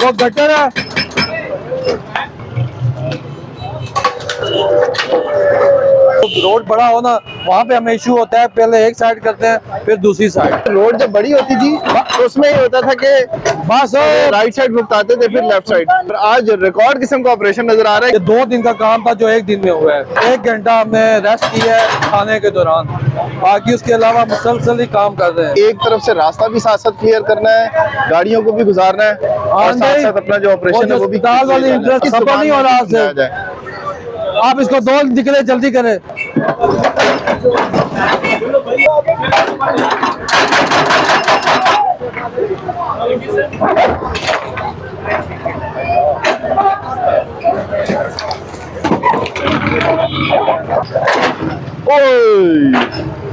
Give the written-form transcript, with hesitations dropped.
वो गटर है, रोड बड़ा हो ना, वहाँ पे हमें इशू होता है, पहले एक साइड करते हैं फिर दूसरी साइड। रोड जब बड़ी होती थी तो उसमें ये होता था कि बस राइट साइड भुगताते थे फिर लेफ्ट साइड। आज रिकॉर्ड किस्म का ऑपरेशन नजर आ रहा ये 2 दिन का काम था जो 1 दिन में हुआ है। 1 घंटा हमने रेस्ट किया है खाने के दौरान, बाकी उसके अलावा मुसलसल ही काम कर रहे हैं। है। एक तरफ से रास्ता भी साथ साथ क्लियर करना है, गाड़ियों को भी गुजारना है और साथ साथ अपना जो ऑपरेशन है वो भी दाल वाली इंटरेस्ट सफर नहीं हो रहा से, जाए। आप इसको 2 दिख जल्दी करें। ओए